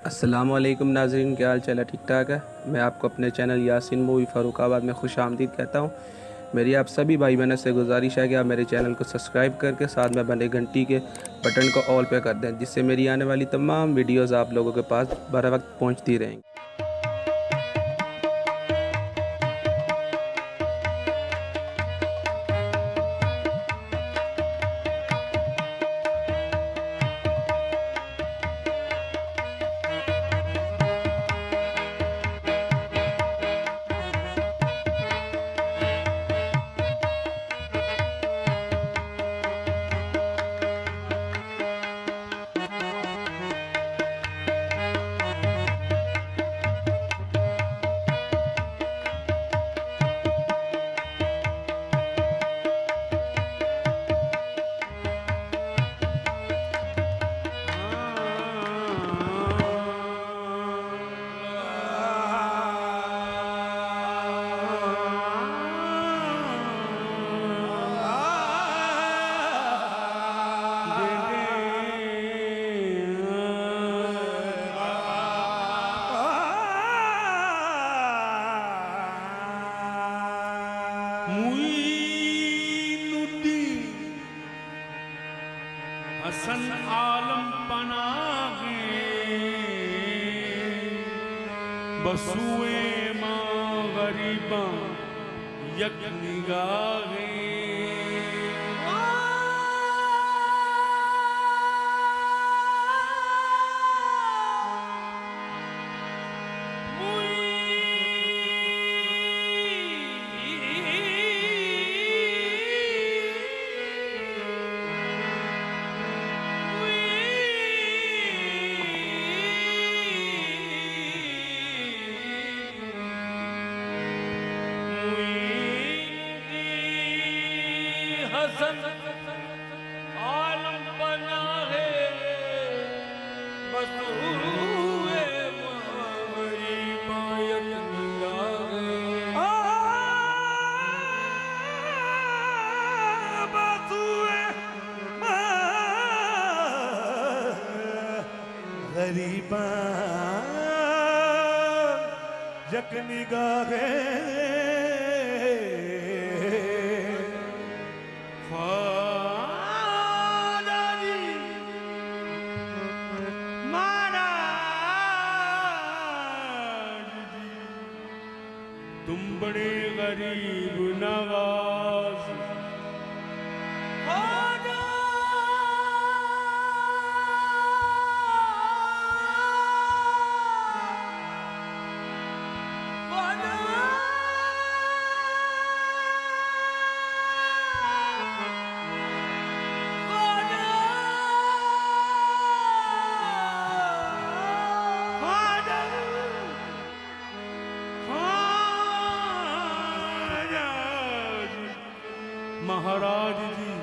अस्सलामुअलैकुम नाज़रीन, क्या हाल चाल है? ठीक ठाक है। मैं आपको अपने चैनल यासीन मूवी फ़र्रुखाबाद में खुश आमदीद कहता हूँ। मेरी आप सभी भाई बहनों से गुजारिश है कि आप मेरे चैनल को सब्सक्राइब करके साथ में बने घंटी के बटन को ऑल पे कर दें, जिससे मेरी आने वाली तमाम वीडियोज़ आप लोगों के पास बर वक्त पहुँचती रहेंगी। मुईनुद्दीन हसन आलम पनागे बसुए माँ गरीबा यक निगाहे हसन आलम बना है बस हुए गरीबा यक निगाहे बस हुए गरीबा यक निगाहे तुम बड़े गरीब नवाज महाराज जी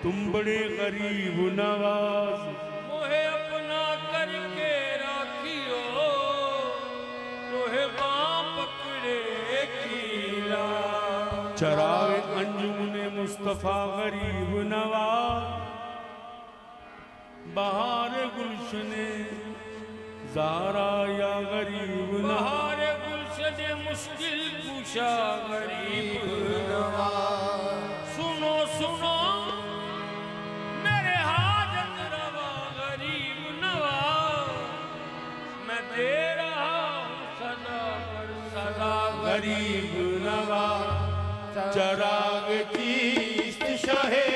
तुम बड़े गरीब नवाज मोहे अपना करके राखियो तोहे बाँ पकड़े कीला चराए अंजुमने मुस्तफा गरीब नवाज बहार गुलशने ज़ारा या गरीब बहार गुलशने मुश्किल कुशा गरीब नवाज सुनो सुनो मेरे हाजत रवा गरीब नवाज मैं दे रहा हूँ सदा पर सदा गरीब नवाज चराग चीस्त शहे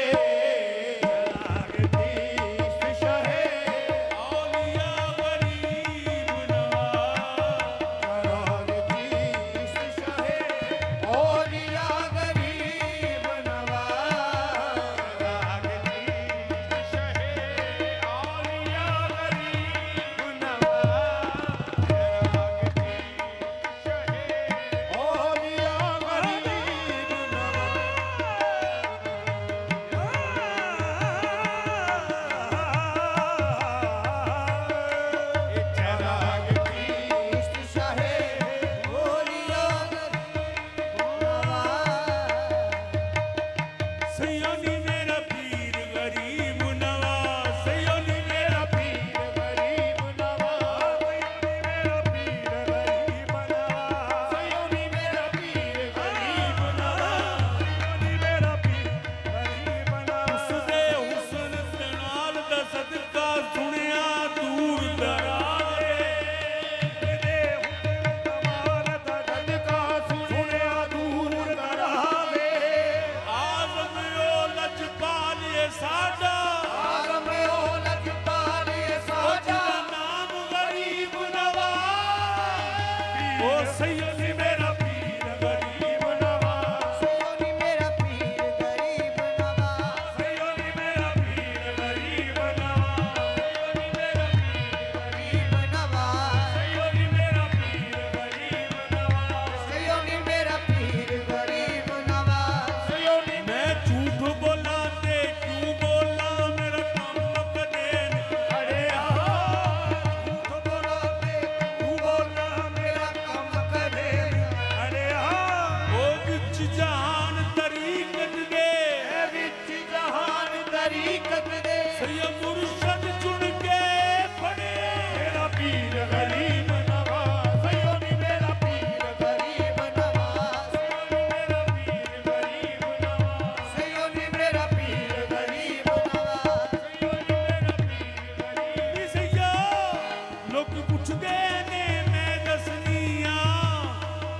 लोग कुछ देने मैं दसनिया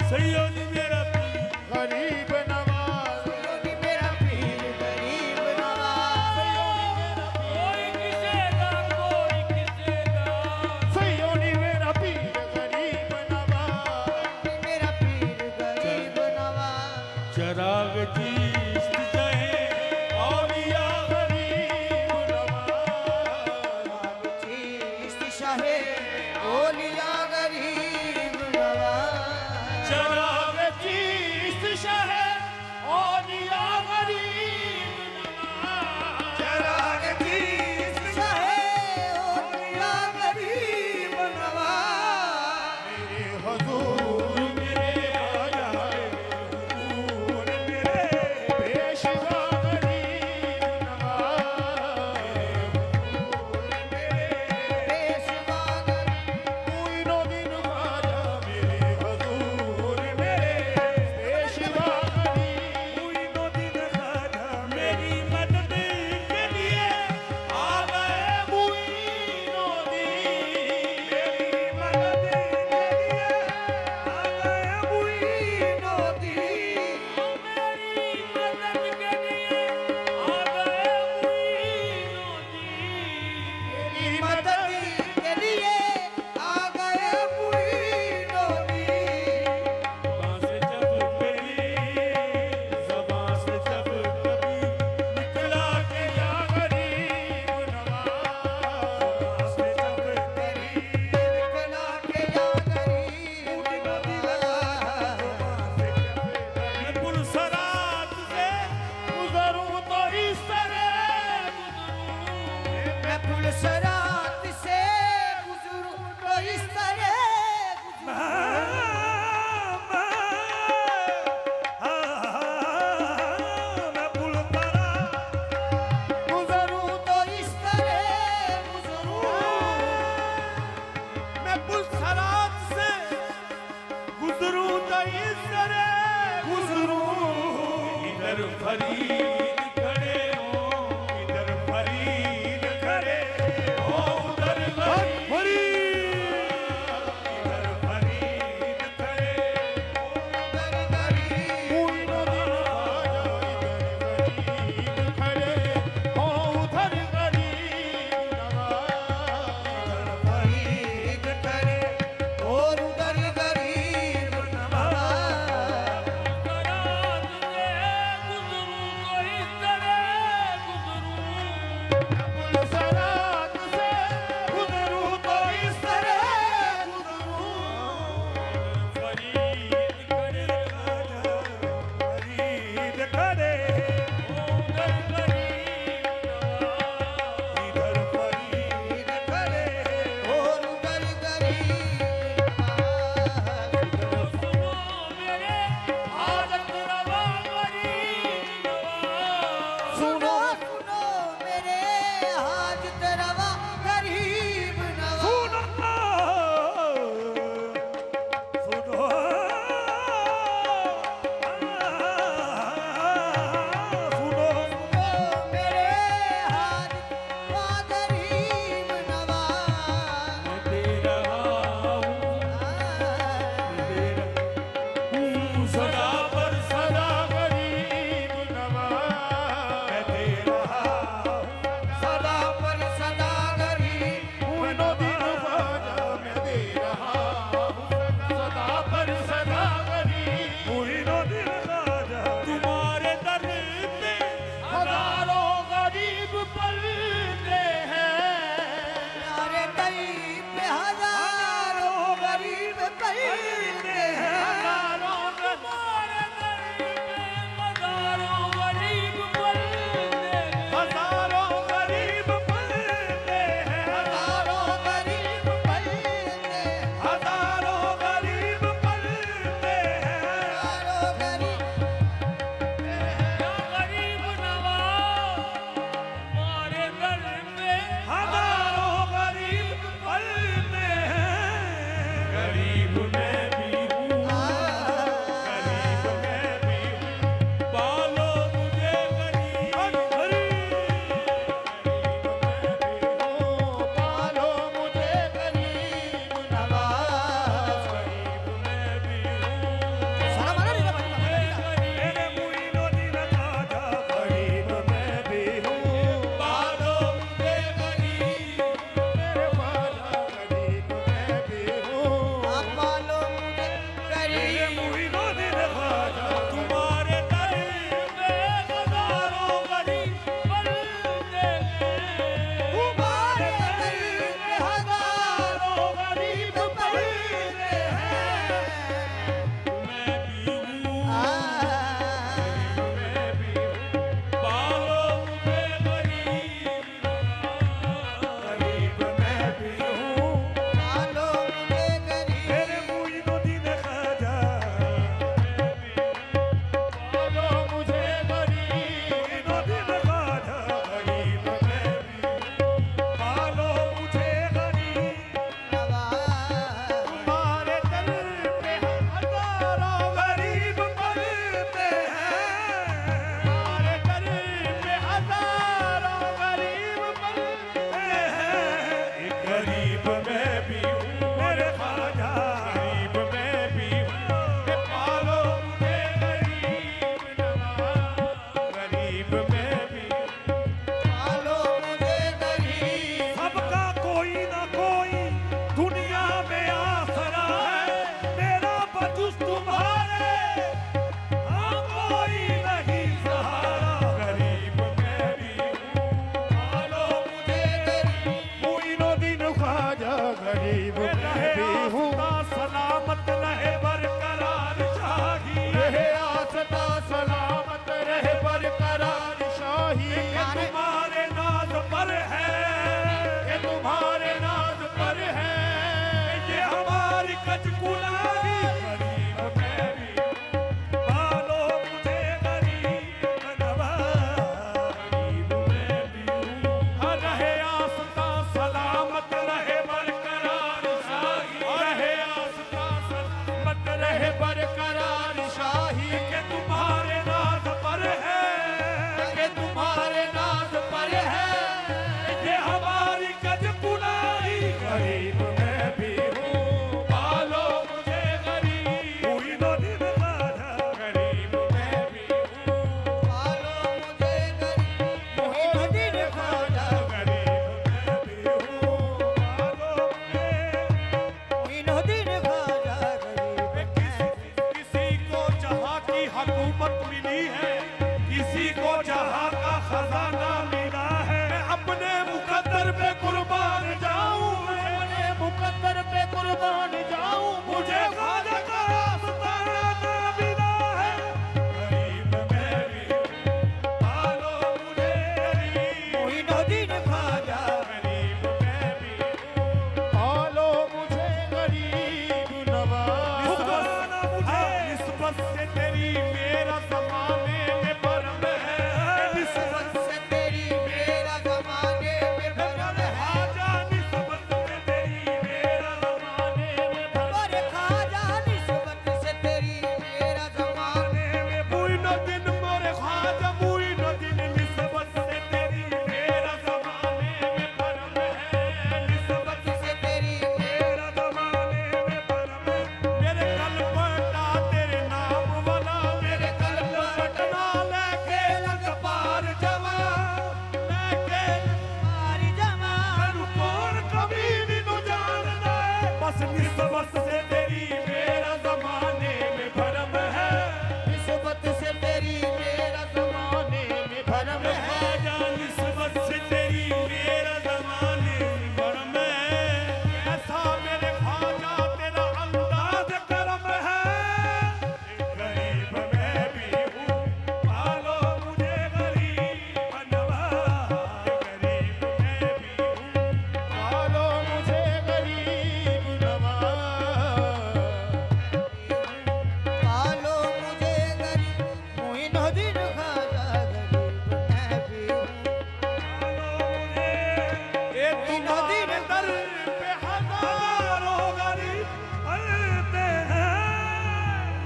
सैयो नी मेरा पीर गरीब नवाज योगी मेरा पीर गरीब नवाज कोई किसेगा कोई किसेगा सयोनी मेरा पीर गरीब नवाज मेरा पीर गरीब नवाज चराग चीस्त चाहे औलिया गरीब नवाज चिश्त शाहे ओलिया गरीब नवाज चराग चीस्त चाहे औलिया गरीब नवाज चराग चिश्त शाहे ओलिया गरीब नवाज मेरे हुजूर मेरे आया हुजूर मेरे पेशवा गरीब नवाज पेशवा गरीब कोइनो दिन खाजा मेरे हुजूर मेरे पेशवा गरीब कोई दो दिन खाजा मेरी मदद के लिए आ गए मुइनो दी मेरी मदद के लिए आ गए मुइनो दी मेरी मदद के लिए आ गए मुइनो दी मेरी मदद के लिए आ गए मुइनो दी ज़बां से जब मेरी ज़बां से जब कभी निकला के या गरीब नवाज से जब तेरी निकला के या गरीब नवाज मैं पुरसरात से गुजरूं तो इस तरह गुजरूं मैं पुलसरात से गुजरूं तो इस तरह गुजरूं तो इस तरह गुजरूं मैं पुरसरात से गुजरूं तो इस तरह गुजरूं इधर फरीद खड़े हो इधर फरीद खड़े हो उधर गरीब इधर फरीद खड़े गरी गरी कोइनो दिन खाजा इधर गरीब खड़े हो उधर गरीब नवाज फरीद करे और उधर गरीब नवाज करात से गुजरूं तो इस तरह गुजरूं पुलसरात से गुजरूं तो इस तरह गुजरूं फरीद खड़े खाजा फरीद खड़े उधर गरीब नवाज इधर फरीद खड़े और उधर गरीब नवाज सुनो मेरे हालत रवा गरीब नवाज सुनो सुनो मेरे हाजत रवा गरीब नवाज सुनो सुनो सुनो मेरे हाजत रवा गरीब नवाज मैं दे रहा गरीब मैं भी हूँ सलामत रहे बरकरार शाही रहे आसता सलामत रहे बरकरार शाही ये तुम्हारे नाज पर है ये तुम्हारे नाज पर है ये हमारी कचकुलारी गरीब मैं भी पालो मुझे गरीब नवाज गरीब मैं भी हूँ रहे आस्था सलामत रहे बरकरार शाही रहे आस्था सलामत रहे रहे बरकरार शाही के तुम्हारे नाज पर है के तुम्हारे नाज पर है ये हमारी कचकुलारी गरीब मैं भी हूँ पालो मुझे गरीब हुई नो दिन राजा गरीब मैं भी हूँ पालो मुझे गरीब मोहिनुद्दीन ख्वाजा गरीब मैं भी हूँ पालो मोहिनुद्दीन ख्वाजा गरीब किसी को जहाँ की हुकूमत मिली है किसी को जहाँ का खजाना मिला है मैं अपने मुकद्दर पे कुर्बान जाऊं अपने मुकद्दर पे कुर्बान जाऊं मुझे ख्वाजा का आस्ताना मिला है गरीब मैं भी पालो मुझे गरीब मोहिनुद्दीन ख्वाजा गरीब मैं भी पालो मुझे गरीब नवाज ठुकराना मुझे निस्बत से तेरी मेरा ज़माने में भरम है निस्बत से तेरी मेरा ज़माने में भरम है ख्वाजा निस्बत से तेरी मेरा ज़माने में और ख्वाजा निस्बत से तेरी मेरा ज़माने में मुइनो दिन मोरे ख्वाजा मुइनो दिन निस्बत से तेरी मेरा ज़माने में भरम है निस्बत से तेरी मेरा ज़माने में भरम है मेरे कल पटा तेरे नाम वाला मेरे कल पटना लेके लग पार जवा लेके मारी जमां कौन कभी नहीं तो जानना है बस निस्बत से तेरी मेरा ज़माने में भरम है निस्बत से तेरी मेरा ज़माने में भरम है ख्वाजा निस्बत से तेरी मेरा ज़माने में भरम है ऐसा मेरे ख्वाजा तेरा अंदाज़ करम है गरीब मैं भी हूँ पालो मुझे गरीब नवाज गरीब मैं भी हूँ पालो मुझे गरीब नवाज पालो मुझे गरीब मोहिनुद्दीन ख्वाजा गरीब मैं भी हूँ ये तुम्हारे दर पे हजारों गरीब पलते हैं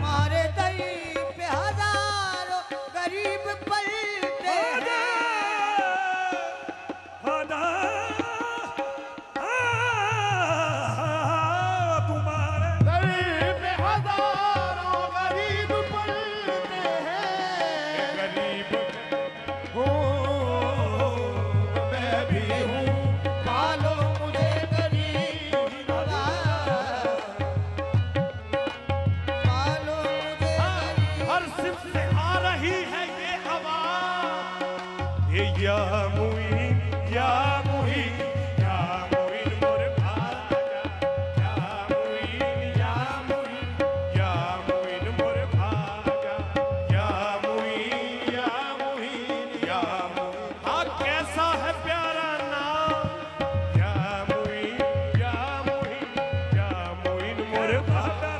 मारे दई पे हजारों गरीब पलते हैं तुम्हारे दर पे हजारों गरीब पलते हैं गरीब हूँ मैं भी हूँ पालो मुझे गरीब नवाज पालो मुझे गरीब हर सिम से आ रही है ये आवाज ये या मुइन मोरे भाजा या मुइन मोरे भाजा या मुइन हाँ कैसा है प्यारा नाम या मुइन मोरे भाजा